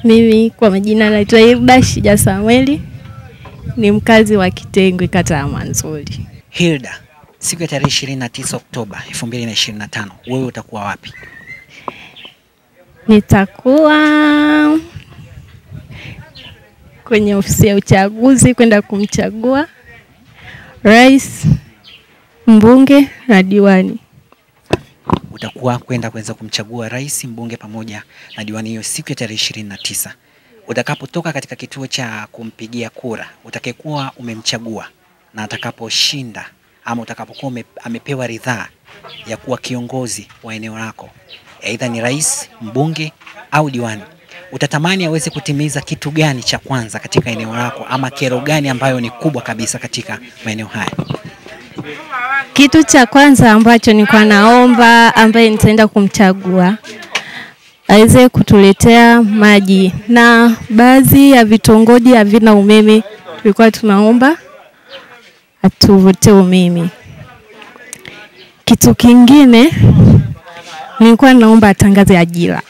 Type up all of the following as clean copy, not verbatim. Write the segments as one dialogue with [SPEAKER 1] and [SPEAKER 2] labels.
[SPEAKER 1] Mimi kwa majina naitwa Hilda Shija Samueli, ni mkazi wa Kitengwe, kata ya Manzoli.
[SPEAKER 2] Hilda, siku ya tarehe 29 Oktoba 2025, wewe utakuwa wapi?
[SPEAKER 1] Nitakuwa kwenye ofisi ya uchaguzi kwenda kumchagua rais, mbunge na diwani.
[SPEAKER 2] Utakuwa kwenda kuweza kumchagua rais, mbunge pamoja na diwani hiyo siku ya tarehe 29. Utakapotoka katika kituo cha kumpigia kura, utakayekuwa umemchagua na atakaposhinda ama utakapokuwa amepewa ridhaa ya kuwa kiongozi wa eneo lako, aidha ni rais, mbunge au diwani, utatamani aweze kutimiza kitu gani cha kwanza katika eneo lako, ama kero gani ambayo ni kubwa kabisa katika maeneo haya?
[SPEAKER 1] Kitu cha kwanza ambacho nilikuwa naomba ambaye nitaenda kumchagua aweze kutuletea maji, na baadhi ya vitongoji havina umeme, tulikuwa tunaomba atuvute umeme. Kitu kingine nilikuwa naomba atangaze ajira.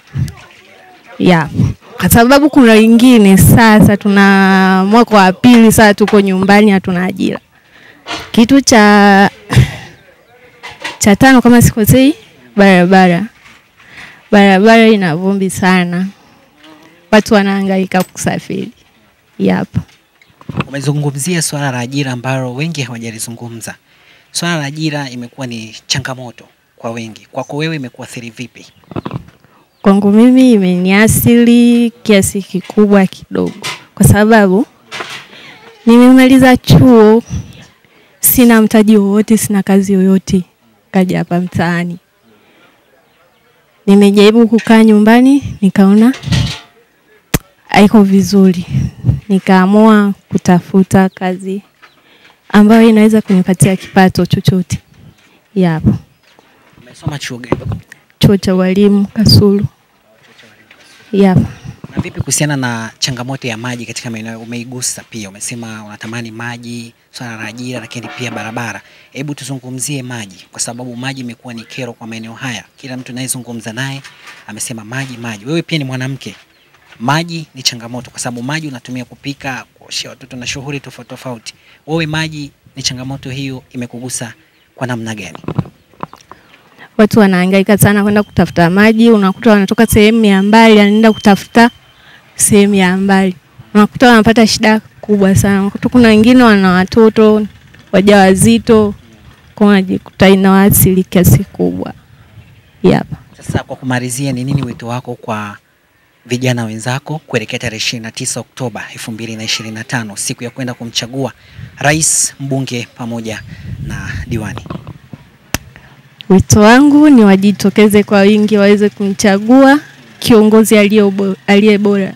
[SPEAKER 1] Kwa sababu kuna wengine sasa tuna mwaka wa pili sasa tuko nyumbani hatuna ajira. Kitu cha tano kama sikosei, barabara ina vumbi sana, watu wanahangaika kusafiri.
[SPEAKER 2] Umezungumzia swala la ajira ambalo wengi hawajalizungumza. Swala la ajira imekuwa ni changamoto kwa wengi. Kwako wewe imekuathiri vipi?
[SPEAKER 1] Kwangu mimi imeniathiri kiasi kikubwa kidogo, kwa sababu nimemaliza chuo, sina mtaji wowote, sina kazi yoyote, kaja hapa mtaani. Nimejaribu kukaa nyumbani, nikaona haiko vizuri, nikaamua kutafuta kazi ambayo inaweza kunipatia kipato chochote.
[SPEAKER 2] Umesoma chuo gani?
[SPEAKER 1] Chuo cha walimu Kasulu.
[SPEAKER 2] Na vipi kuhusiana na changamoto ya maji katika maeneo umeigusa pia? Umesema unatamani maji, swala la ajira, lakini pia barabara. Hebu tuzungumzie maji, kwa sababu maji imekuwa ni kero kwa maeneo haya. Kila mtu anayezungumza naye amesema maji. Wewe pia ni mwanamke. Maji ni changamoto kwa sababu maji unatumia kupika, kuoshea watoto na shughuli tofauti tofauti. Wewe maji ni changamoto hiyo imekugusa kwa namna gani?
[SPEAKER 1] Watu wanahangaika sana kwenda kutafuta maji, unakuta wanatoka sehemu ya mbali anaenda kutafuta sehemu ya mbali. Unakuta wanapata shida kubwa sana. Unakuta kuna wengine wana watoto wajawazito, kwa unajikuta inawaathiri kiasi kubwa.
[SPEAKER 2] Sasa kwa kumalizia, ni nini wito wako kwa vijana wenzako kuelekea tarehe 29 Oktoba 2025, siku ya kwenda kumchagua rais, mbunge pamoja na diwani?
[SPEAKER 1] Wito wangu ni wajitokeze kwa wingi waweze kumchagua kiongozi aliye bora.